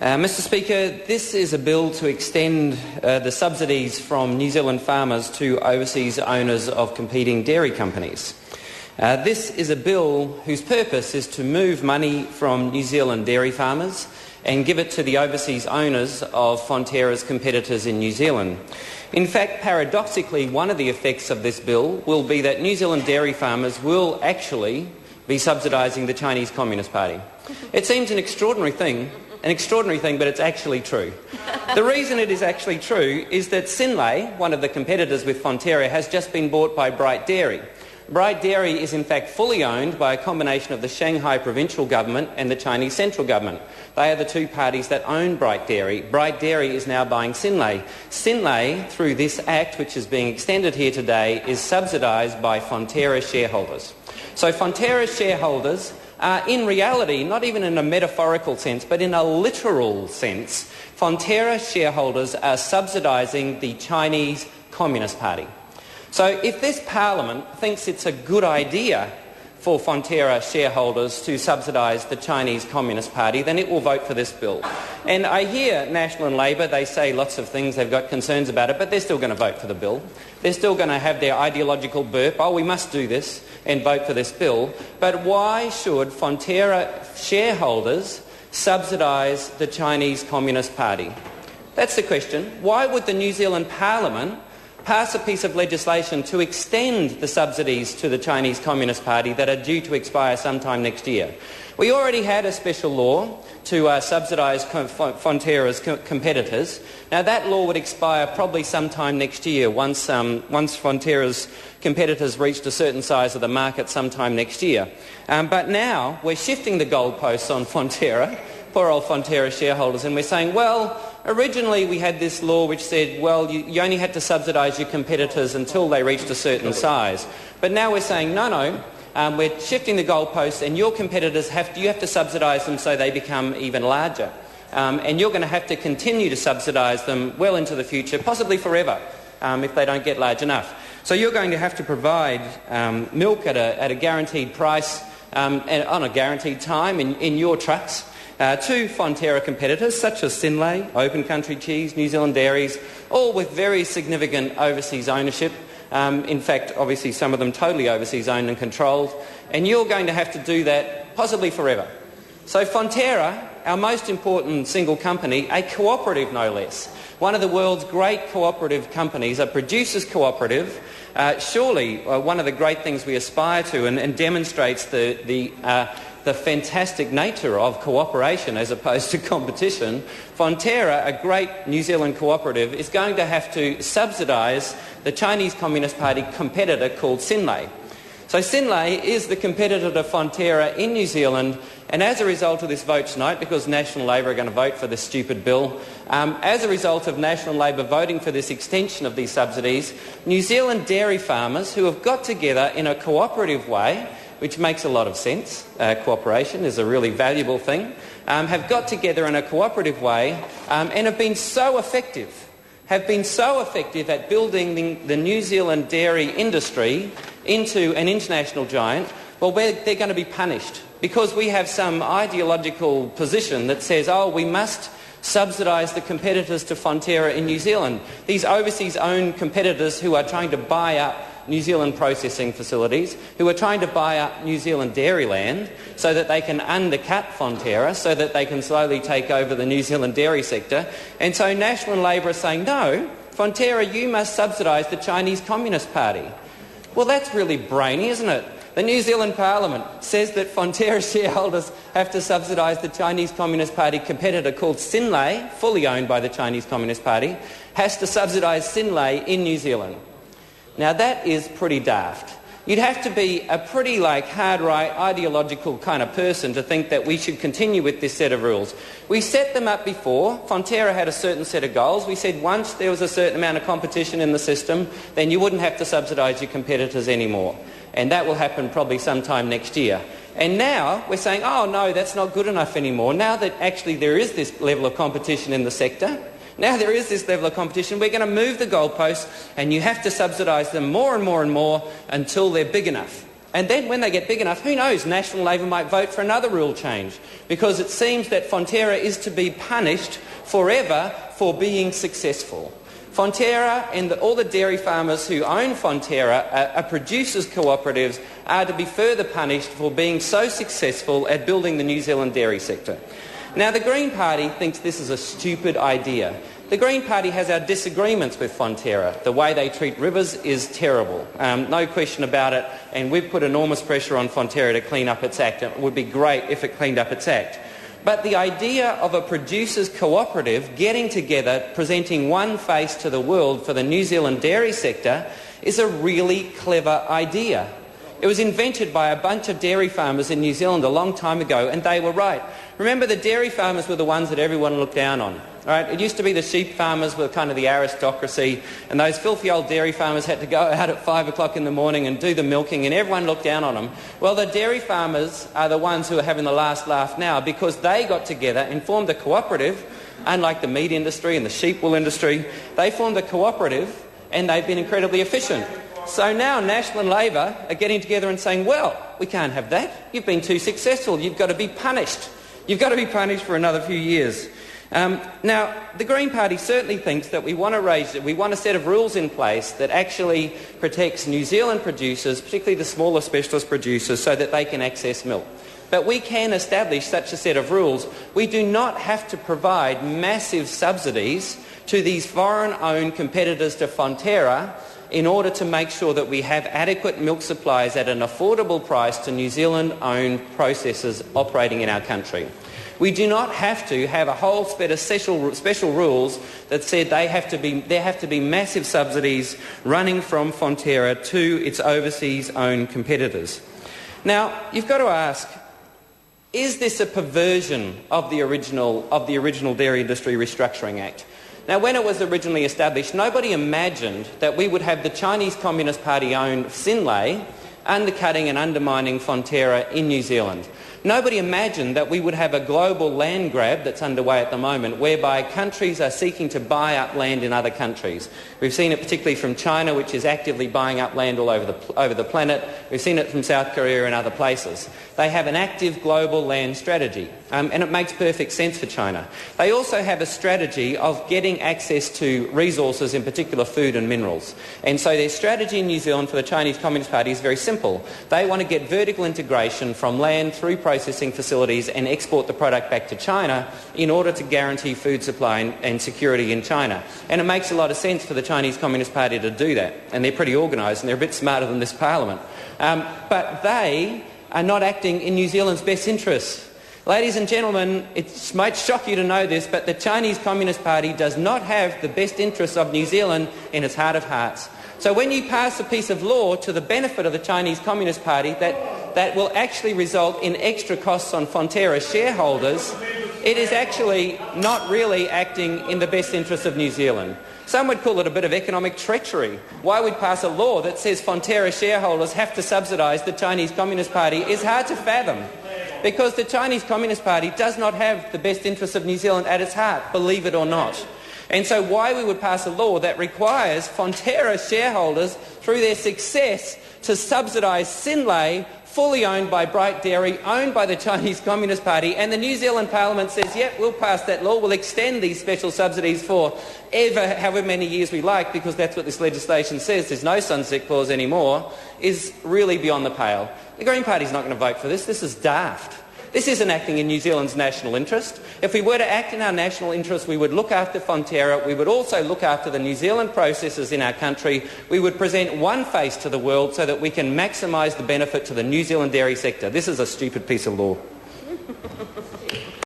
Mr Speaker, this is a bill to extend the subsidies from New Zealand farmers to overseas owners of competing dairy companies. This is a bill whose purpose is to move money from New Zealand dairy farmers and give it to the overseas owners of Fonterra's competitors in New Zealand. In fact, paradoxically, one of the effects of this bill will be that New Zealand dairy farmers will actually be subsidising the Chinese Communist Party. It seems an extraordinary thing, but it's actually true. The reason it is actually true is that Synlait, one of the competitors with Fonterra, has just been bought by Bright Dairy. Bright Dairy is in fact fully owned by a combination of the Shanghai provincial government and the Chinese central government. They are the two parties that own Bright Dairy. Bright Dairy is now buying Synlait. Synlait, through this act which is being extended here today, is subsidised by Fonterra shareholders. So Fonterra shareholders are in reality, not even in a metaphorical sense, but in a literal sense, Fonterra shareholders are subsidising the Chinese Communist Party. So if this Parliament thinks it's a good idea for Fonterra shareholders to subsidise the Chinese Communist Party, then it will vote for this bill. And I hear National and Labor, they say lots of things, they've got concerns about it, but they're still going to vote for the bill. They're still going to have their ideological burp, oh, we must do this, and vote for this bill. But why should Fonterra shareholders subsidise the Chinese Communist Party? That's the question. Why would the New Zealand Parliament pass a piece of legislation to extend the subsidies to the Chinese Communist Party that are due to expire sometime next year? We already had a special law to subsidise Fonterra's competitors. Now that law would expire probably sometime next year once Fonterra's competitors reached a certain size of the market sometime next year. But now we're shifting the goalposts on Fonterra, poor old Fonterra shareholders, and we're saying, well, originally we had this law which said, well, you only had to subsidise your competitors until they reached a certain size. But now we're saying, no, we're shifting the goalposts, and your competitors you have to subsidise them so they become even larger. And you're going to have to continue to subsidise them well into the future, possibly forever, if they don't get large enough. So you're going to have to provide milk at a guaranteed price and on a guaranteed time in your trucks to Fonterra competitors such as Synlait, Open Country Cheese, New Zealand Dairies, all with very significant overseas ownership. In fact, obviously some of them totally overseas owned and controlled. And you're going to have to do that possibly forever. So Fonterra, our most important single company, a cooperative no less, one of the world's great cooperative companies, a producers' cooperative, surely one of the great things we aspire to and demonstrates the fantastic nature of cooperation as opposed to competition. Fonterra, a great New Zealand cooperative, is going to have to subsidise the Chinese Communist Party competitor called Synlait. So Synlait is the competitor to Fonterra in New Zealand, and as a result of this vote tonight, because National Labor are going to vote for this stupid bill, as a result of National Labor voting for this extension of these subsidies, New Zealand dairy farmers who have got together in a cooperative way, which makes a lot of sense, cooperation is a really valuable thing, have got together in a cooperative way and have been so effective at building the New Zealand dairy industry into an international giant. Well, they're going to be punished because we have some ideological position that says, oh, we must subsidise the competitors to Fonterra in New Zealand. These overseas-owned competitors who are trying to buy up New Zealand processing facilities, who are trying to buy up New Zealand dairy land so that they can undercut Fonterra, so that they can slowly take over the New Zealand dairy sector. And so National and Labor are saying, no, Fonterra, you must subsidise the Chinese Communist Party. Well, that's really brainy, isn't it? The New Zealand Parliament says that Fonterra shareholders have to subsidise the Chinese Communist Party competitor called Synlait, fully owned by the Chinese Communist Party, has to subsidise Synlait in New Zealand. Now that is pretty daft. You'd have to be a pretty hard right ideological kind of person to think that we should continue with this set of rules. We set them up before. Fonterra had a certain set of goals. We said once there was a certain amount of competition in the system, then you wouldn't have to subsidise your competitors anymore. And that will happen probably sometime next year. And now we're saying, oh no, that's not good enough anymore. Now that actually there is this level of competition in the sector, now there is this level of competition, we're going to move the goalposts and you have to subsidise them more and more and more until they're big enough. And then when they get big enough, who knows, National Labor might vote for another rule change, because it seems that Fonterra is to be punished forever for being successful. Fonterra and all the dairy farmers who own Fonterra, are producers' cooperatives, are to be further punished for being so successful at building the New Zealand dairy sector. Now, the Green Party thinks this is a stupid idea. The Green Party has our disagreements with Fonterra. The way they treat rivers is terrible, no question about it, and we've put enormous pressure on Fonterra to clean up its act. It would be great if it cleaned up its act. But the idea of a producers' cooperative getting together, presenting one face to the world for the New Zealand dairy sector is a really clever idea. It was invented by a bunch of dairy farmers in New Zealand a long time ago, and they were right. Remember, the dairy farmers were the ones that everyone looked down on. Right? It used to be the sheep farmers were kind of the aristocracy, and those filthy old dairy farmers had to go out at 5 o'clock in the morning and do the milking, and everyone looked down on them. Well, the dairy farmers are the ones who are having the last laugh now, because they got together and formed a cooperative. Unlike the meat industry and the sheep wool industry, they formed a cooperative, and they've been incredibly efficient. So now National and Labor are getting together and saying, well, we can't have that. You've been too successful. You've got to be punished. You've got to be punished for another few years. Now, the Green Party certainly thinks that we want a set of rules in place that actually protects New Zealand producers, particularly the smaller specialist producers, so that they can access milk. But we can establish such a set of rules. We do not have to provide massive subsidies to these foreign-owned competitors to Fonterra in order to make sure that we have adequate milk supplies at an affordable price to New Zealand-owned processors operating in our country. We do not have to have a whole set of special rules that said there have to be massive subsidies running from Fonterra to its overseas-owned competitors. Now, you've got to ask, is this a perversion of the original Dairy Industry Restructuring Act? Now, when it was originally established, nobody imagined that we would have the Chinese Communist Party-owned Synlait undercutting and undermining Fonterra in New Zealand. Nobody imagined that we would have a global land grab that's underway at the moment, whereby countries are seeking to buy up land in other countries. We've seen it particularly from China, which is actively buying up land all over the planet. We've seen it from South Korea and other places. They have an active global land strategy, and it makes perfect sense for China. They also have a strategy of getting access to resources, in particular food and minerals. And so their strategy in New Zealand for the Chinese Communist Party is very simple. They want to get vertical integration from land through processing facilities and export the product back to China in order to guarantee food supply and security in China. And it makes a lot of sense for the Chinese Communist Party to do that. And they're pretty organised, and they're a bit smarter than this Parliament. But they are not acting in New Zealand's best interests. Ladies and gentlemen, it might shock you to know this, but the Chinese Communist Party does not have the best interests of New Zealand in its heart of hearts. So when you pass a piece of law to the benefit of the Chinese Communist Party that will actually result in extra costs on Fonterra shareholders, it is actually not really acting in the best interests of New Zealand. Some would call it a bit of economic treachery. Why we'd pass a law that says Fonterra shareholders have to subsidise the Chinese Communist Party is hard to fathom, because the Chinese Communist Party does not have the best interests of New Zealand at its heart, believe it or not. And so why we would pass a law that requires Fonterra shareholders, through their success, to subsidise Synlait, fully owned by Bright Dairy, owned by the Chinese Communist Party, and the New Zealand Parliament says, yep, we'll pass that law, we'll extend these special subsidies for however many years we like, because that's what this legislation says, there's no sunset clause anymore, is really beyond the pale. The Green Party's not going to vote for this. This is daft. This isn't acting in New Zealand's national interest. If we were to act in our national interest, we would look after Fonterra, we would also look after the New Zealand processors in our country, we would present one face to the world so that we can maximise the benefit to the New Zealand dairy sector. This is a stupid piece of law.